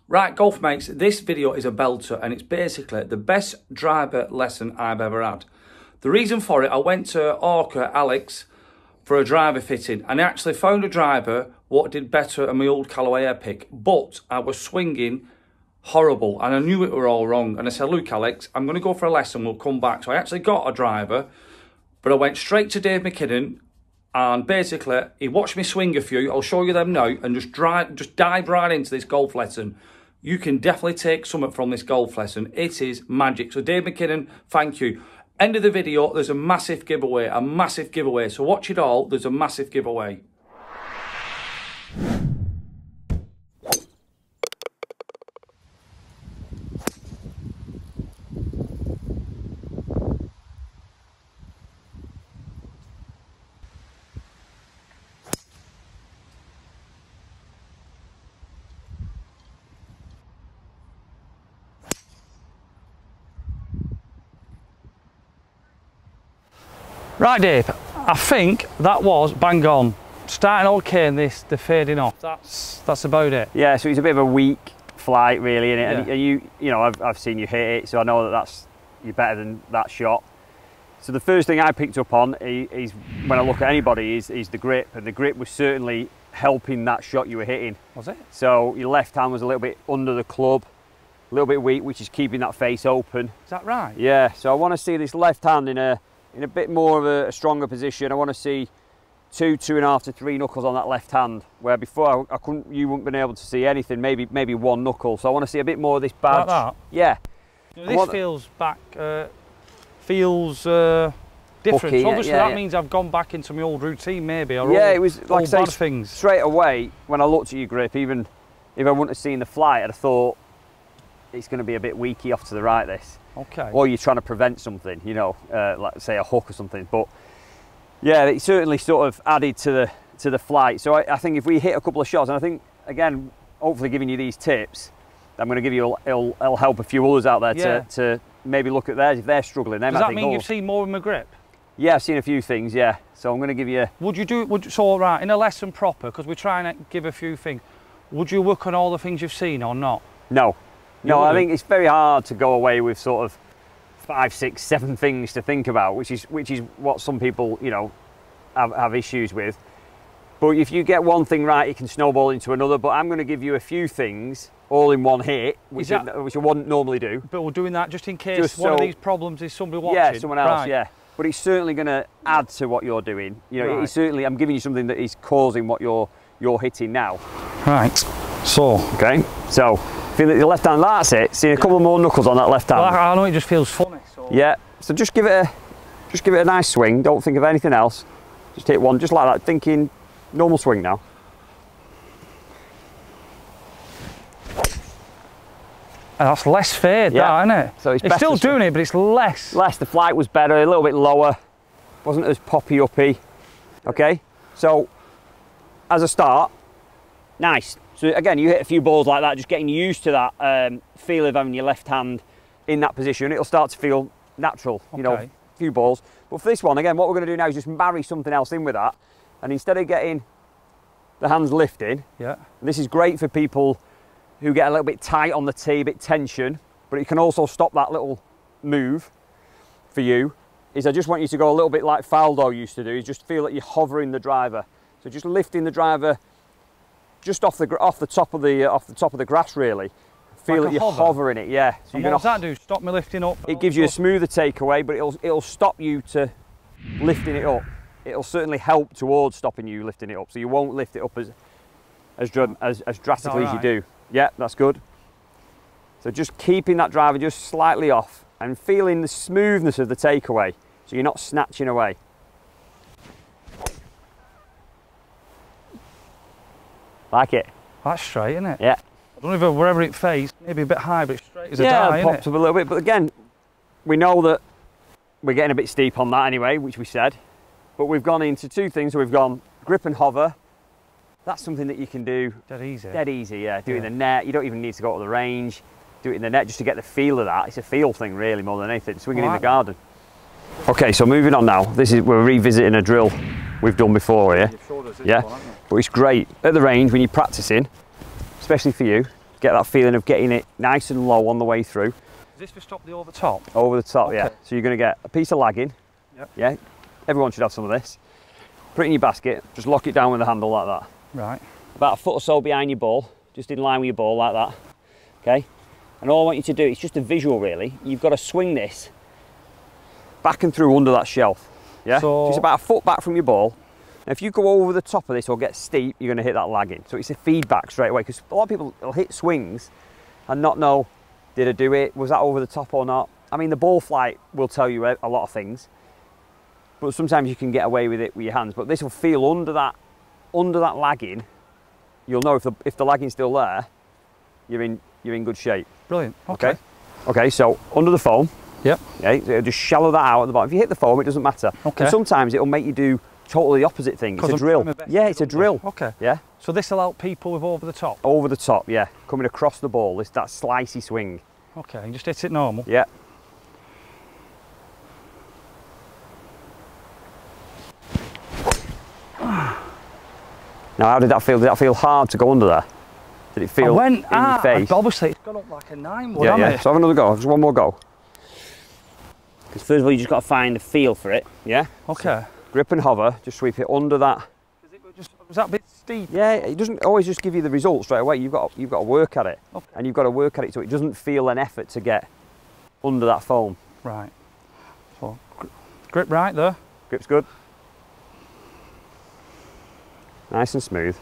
Right, golf mates, this video is a belter and it's basically the best driver lesson I've ever had. The reason for it, I went to Orca, Alex, for a driver fitting and I actually found a driver what did better than my old Callaway air pick, but I was swinging horrible and I knew it were all wrong. And I said, look Alex, I'm going to go for a lesson, we'll come back. So I actually got a driver, but I went straight to Dave McKinnon and basically he watched me swing a few, I'll show you them now, and just dive right into this golf lesson. You can definitely take something from this golf lesson. It is magic. So Dave McKinnon, thank you. End of the video, there's a massive giveaway, So watch it all, there's a massive giveaway. Right, Dave, I think that was bang on. Starting okay and this, the fading off, that's about it. Yeah, so it's a bit of a weak flight really, innit? Yeah. And you know, I've seen you hit it, so I know that you're better than that shot. So the first thing I picked up on is when I look at anybody is the grip, and the grip was certainly helping that shot you were hitting. Was it? So your left hand was a little bit under the club, a little bit weak, which is keeping that face open. Is that right? Yeah, so I want to see this left hand in a bit more of a stronger position. I want to see 2.5 to 3 knuckles on that left hand, where before you wouldn't been able to see anything, maybe 1 knuckle. So I want to see a bit more of this badge. Like that? Yeah. You know, this feels different. Hooky, so obviously yeah, that means I've gone back into my old routine maybe. Or yeah, it was like I say, bad things. Straight away when I looked at your grip, even if I wouldn't have seen the flight, I'd have thought it's going to be a bit weaky off to the right this. Okay. Or you're trying to prevent something, you know, like say a hook or something. But yeah, it certainly sort of added to the flight. So I think if we hit a couple of shots, and I think again, hopefully giving you these tips, I'm going to give you, it'll help a few others out there to maybe look at theirs if they're struggling. Does that mean you've seen more of my grip? Yeah, I've seen a few things. Yeah, so I'm going to give you. Would you do? So all right, in a lesson proper, because we're trying to give a few things. Would you work on all the things you've seen or not? No. No, I think it's very hard to go away with sort of 5, 6, 7 things to think about, which is what some people, you know, have issues with. But if you get one thing right, it can snowball into another. But I'm going to give you a few things all in one hit, which I wouldn't normally do. But we're doing that just in case one of these problems is somebody watching. Yeah, someone else. Right. Yeah. But it's certainly going to add to what you're doing. You know, it's certainly, I'm giving you something that is causing what you're hitting now. Right. So. Okay. So. Feel that your left hand, that's it. See a couple more knuckles on that left hand. Well, I know it just feels funny. So. Yeah, so just give it a nice swing. Don't think of anything else. Just hit one, just like that. Thinking normal swing now. And that's less fade, that, isn't it? So it's still doing it, but it's less. Less. The flight was better, a little bit lower. Wasn't as poppy uppy. Okay. So as a start, nice. So again, you hit a few balls like that, just getting used to that feel of having your left hand in that position. It'll start to feel natural, you know, a few balls. But for this one, again, what we're going to do now is just marry something else in with that. And instead of getting the hands lifting, this is great for people who get a little bit tight on the tee, a bit tension, but it can also stop that little move for you, is I just want you to go a little bit like Faldo used to do, is just feel that you're hovering the driver. So just lifting the driver just off the top of the grass, really. Feel like that you're hovering it, yeah. So and what does that do? Stop me lifting up? It gives you a smoother takeaway, but it'll stop you to lifting it up. It'll certainly help towards stopping you lifting it up, so you won't lift it up as drastically as you do. Yeah, that's good. So just keeping that driver just slightly off and feeling the smoothness of the takeaway, so you're not snatching away. Like it. That's straight, isn't it? Yeah. I don't know if wherever it faced, maybe a bit high, but it's straight as a die, it pops up a little bit. But again, we know that we're getting a bit steep on that anyway, which we said. But we've gone into 2 things. So we've gone grip and hover. That's something that you can do. Dead easy. Dead easy, yeah. Do it in the net. You don't even need to go to the range. Do it in the net just to get the feel of that. It's a feel thing, really, more than anything. Swinging in the garden. Okay, so moving on now. We're revisiting a drill we've done before here. Yeah, but it's great at the range when you're practicing, especially for you. Get that feeling of getting it nice and low on the way through. Is this for stop the over top? Over the top, okay. yeah. So you're going to get a piece of lagging. Yep. Yeah, everyone should have some of this. Put it in your basket, just lock it down with the handle like that. Right. About a foot or so behind your ball, just in line with your ball like that. Okay? And all I want you to do, it's just a visual really, you've got to swing this back and through under that shelf. Yeah? So it's about a foot back from your ball. And if you go over the top of this or get steep, you're going to hit that lagging. So it's a feedback straight away, because a lot of people will hit swings and not know, did I do it? Was that over the top or not? I mean, the ball flight will tell you a lot of things, but sometimes you can get away with it with your hands. But this will feel under that lagging. You'll know if the lagging's still there, you're in good shape. Brilliant. Okay. Okay. So under the foam. Yep. Okay. So just shallow that out at the bottom. If you hit the foam, it doesn't matter. Okay. And sometimes it'll make you do totally the opposite thing. It's a drill. Yeah, it's a drill. Okay. Yeah. So this will help people with over the top. Over the top. Yeah. Coming across the ball. It's that slicey swing. Okay. And just hit it normal. Yeah. Now, how did that feel? Did that feel hard to go under there? Did it feel in your face? Obviously, it's gone up like a 9 would, yeah. It? So have another go. Just one more go. Because first of all, you just got to find a feel for it. Yeah. Okay. So grip and hover. Just sweep it under that. Was that a bit steep? Yeah. It doesn't always just give you the result straight away. You've got to work at it. Okay. And you've got to work at it so it doesn't feel an effort to get under that foam. Right. So grip right there. Grip's good. Nice and smooth.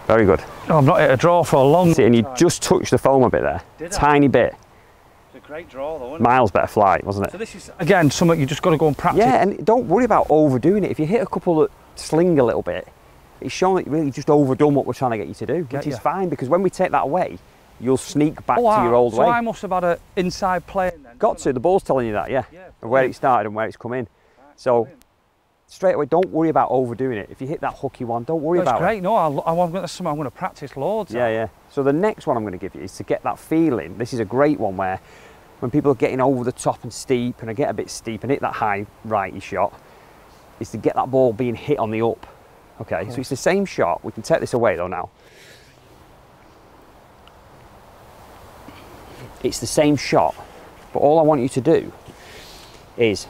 Very good. Oh, I've not hit a draw for a long time. And you just touched the foam a bit there. Did Tiny bit. It's a great draw though, isn't it? Miles better flight, wasn't it? So this is, again, something you just got to go and practice. Yeah, and don't worry about overdoing it. If you hit a couple that sling a little bit, it's showing that you really just overdone what we're trying to get you to do, which is fine, because when we take that away, you'll sneak back to your old way. So I must have had an inside plane then? Got to. The ball's telling you that, yeah. And where it started and where it's come in. Right, so straight away, don't worry about overdoing it. If you hit that hooky one, don't worry about it. That's great. No, I'm going to practice loads. Yeah. So the next one I'm going to give you is to get that feeling. This is a great one where when people are getting over the top and steep, and I get a bit steep and hit that high righty shot, is to get that ball being hit on the up. Okay, so it's the same shot. We can take this away though now. It's the same shot, but all I want you to do is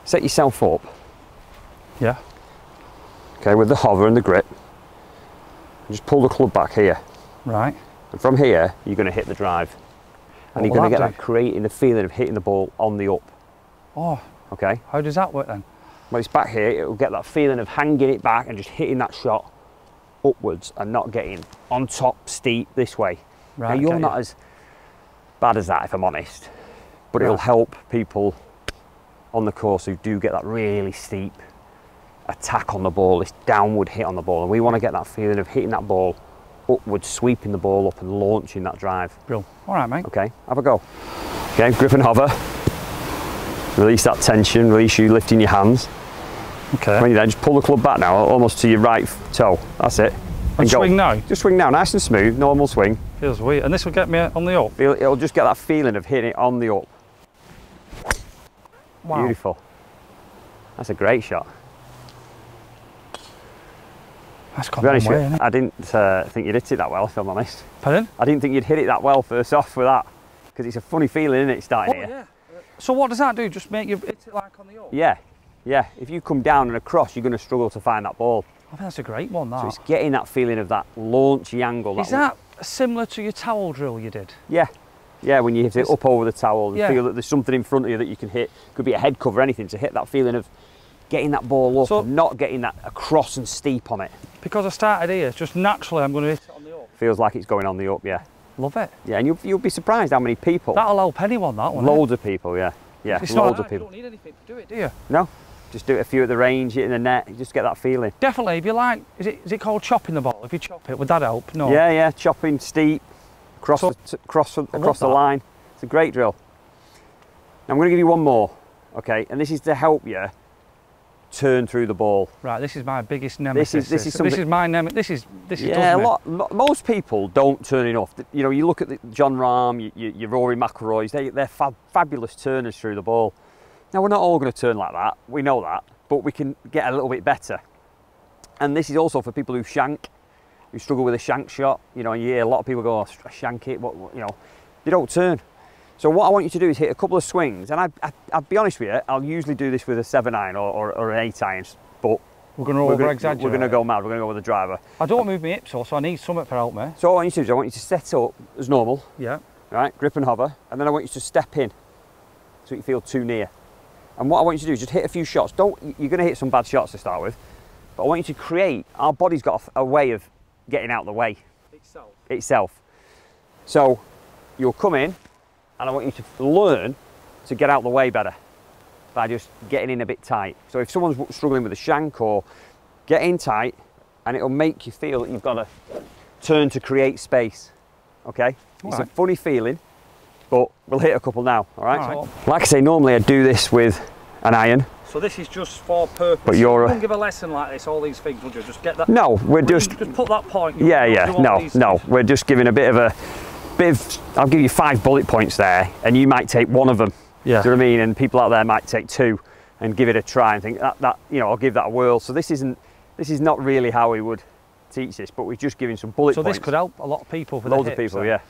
set yourself up. Yeah. Okay, with the hover and the grip. And just pull the club back here. Right. And from here, you're going to hit the drive. And you're going to get that creating the feeling of hitting the ball on the up. Oh. Okay. How does that work then? When it's back here, it will get that feeling of hanging it back and just hitting that shot upwards and not getting on top steep this way. Right. Now, you're not as bad as that, if I'm honest, but it'll help people on the course who do get that really steep attack on the ball, this downward hit on the ball, and we want to get that feeling of hitting that ball upwards, sweeping the ball up and launching that drive. Brilliant. All right, mate. Okay, have a go. Okay, grip and hover. Release that tension, release you lifting your hands. Okay. When you're there, just pull the club back now, almost to your right toe. That's it. And swing now? Just swing now, nice and smooth, normal swing. Feels weird. And this will get me on the up? It'll just get that feeling of hitting it on the up. Wow. Beautiful. That's a great shot. That's gone a long way, isn't it? I didn't think you'd hit it that well, if I'm honest. Pardon? I didn't think you'd hit it that well first off with that, because it's a funny feeling, isn't it, starting here? Yeah. So what does that do? Just make you hit it like on the up? Yeah. If you come down and across, you're going to struggle to find that ball. I think that's a great one, that. So it's getting that feeling of that launchy angle. Is that similar to your towel drill you did? Yeah. Yeah, when you hit it up over the towel and feel that there's something in front of you that you can hit. Could be a head cover, anything, to hit that feeling of getting that ball up and not getting that across and steep on it. Because I started here, just naturally I'm going to hit it on the up. Feels like it's going on the up, yeah. Love it. Yeah, and you'll be surprised how many people. That'll help anyone, that one. Loads of people, yeah. Yeah, it's loads not of people. You don't need anything to do it, do you? No. Just do it a few at the range, hit in the net, you just get that feeling. Definitely, if you like, is it called chopping the ball? If you chop it, would that help? No. Yeah, chopping steep, across the line. It's a great drill. Now I'm going to give you one more, okay, and this is to help you turn through the ball. Right, this is my biggest nemesis. This is my nemesis. This is yeah, most people don't turn enough. You know, you look at John Rahm, your Rory McIlroys, they're fabulous turners through the ball. Now we're not all going to turn like that, we know that, but we can get a little bit better. And this is also for people who shank, who struggle with a shank shot. You know, you hear a lot of people go, oh, I shank it, what, you know, they don't turn. So what I want you to do is hit a couple of swings, and I'll be honest with you, I'll usually do this with a 7-iron or an 8-iron, but we're going to over-exaggerate. We're going to go mad, we're going to go with the driver. I don't want to move my hips, so I need something to help me. So what I want you to do is I want you to set up as normal. Yeah. Right, grip and hover, and then I want you to step in so you feel too near. And what I want you to do is just hit a few shots. You're going to hit some bad shots to start with, but I want you to create, our body's got a way of getting out of the way. Itself. So you'll come in, and I want you to learn to get out of the way better by just getting in a bit tight. So if someone's struggling with a shank, or get in tight, and it'll make you feel that you've got to turn to create space, okay? It's a funny feeling, but we'll hit a couple now, all right? Like I say, normally I do this with an iron. So this is just for purpose. But you won't give a lesson like this, all these things, would you? Just get that. No, we're just put that point. No, we're just giving a bit of I'll give you 5 bullet points there, and you might take one of them. Yeah. Do you know what I mean? And people out there might take 2 and give it a try and think that you know, I'll give that a whirl. So this is not really how we would teach this, but we're just giving some bullet points. So this could help a lot of people for loads of people, yeah.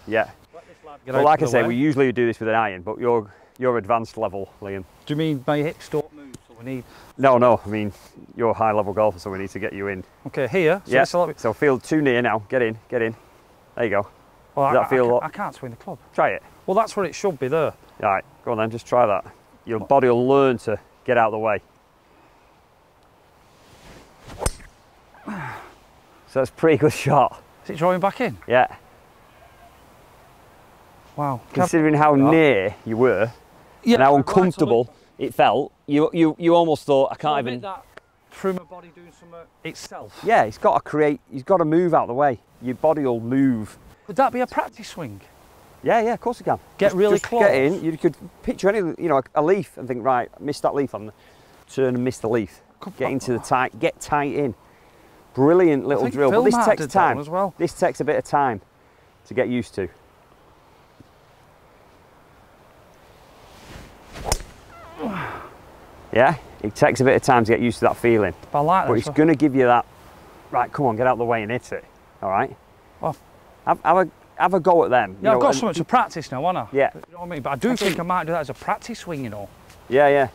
Well, like I say, we usually do this with an iron, but you're advanced level, Liam. Do you mean my hips don't move, so we need? No, I mean you're a high level golfer, so we need to get you in. Okay, here. So yeah. So feel too near now. Get in. There you go. Well, I can't swing the club. Try it. Well, that's where it should be there. All right, go on then. Just try that. Your body will learn to get out of the way. So that's a pretty good shot. Is it drawing back in? Yeah. Wow. Considering how near you were, and how uncomfortable it felt, you almost thought, I can't even. That through my body doing something itself. Yeah, it's got to create. You've got to move out of the way. Your body will move. Could that be a practice swing? Yeah, of course you can. Get really close. Get in. You could picture any, you know, a leaf and think, right, missed that leaf. I'm turn and miss the leaf. Get into the tight. Get tight in. Brilliant little drill. But this takes time as well. This takes a bit of time to get used to. Yeah, it takes a bit of time to get used to that feeling. But I like that. But it's going to give you that. Right, come on, get out of the way and hit it. All right. Well, have a go at them. Yeah, I've got something to practice now, haven't I? Yeah. You know what I mean? But I do think I might do that as a practice swing, you know. Yeah.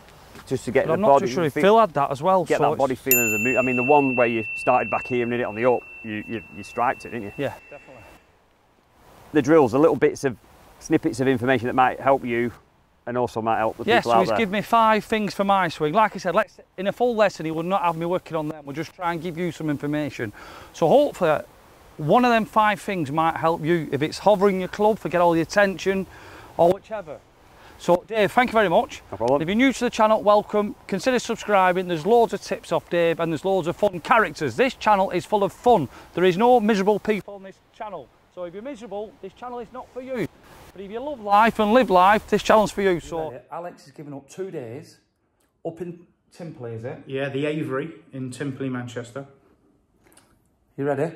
Just to get the body. I'm not too sure if Phil had that as well. Get that body feeling as a move. I mean, the one where you started back here and hit it on the up, you striked it, didn't you? Yeah, definitely. The drills are little bits of snippets of information that might help you, and also might help the people out there. Yeah, so he's given me 5 things for my swing. Like I said, in a full lesson, he would not have me working on them. We'll just try and give you some information. So hopefully, one of them 5 things might help you. If it's hovering your club, forget all the attention, or whichever. So Dave, thank you very much. No problem. If you're new to the channel, welcome. Consider subscribing. There's loads of tips off Dave, and there's loads of fun characters. This channel is full of fun. There is no miserable people on this channel. So if you're miserable, this channel is not for you. But if you love life and live life, this channel's for you. So Alex is giving up 2 days up in Timpley, is it? Yeah, the Avery in Timpley, Manchester. You ready?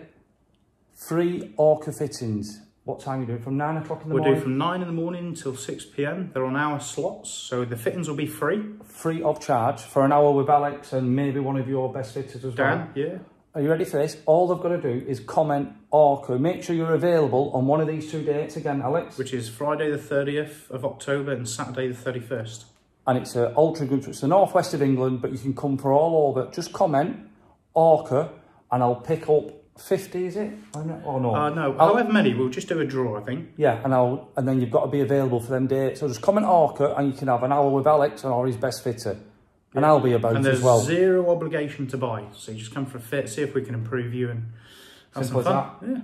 3 orca fittings. What time are you doing? From 9 o'clock in the morning? We'll do from 9 in the morning until 6 p.m. They're on hour slots, so the fittings will be free. Free of charge for an hour with Alex and maybe one of your best fitters as well. Dan, yeah. Are you ready for this? All they've got to do is comment orca. Make sure you're available on one of these 2 dates again, Alex. Which is Friday the 30th of October and Saturday the 31st. And it's ultra good. It's the northwest of England, but you can come for all over. Just comment orca and I'll pick up 50, is it? Or no? No, however many, we'll just do a draw, I think. Yeah, and then you've got to be available for them dates. So just comment orca and you can have an hour with Alex or his best fitter. And I'll be about as well. And there's 0 obligation to buy. So you just come for a fit, see if we can improve you and have some fun. Yeah.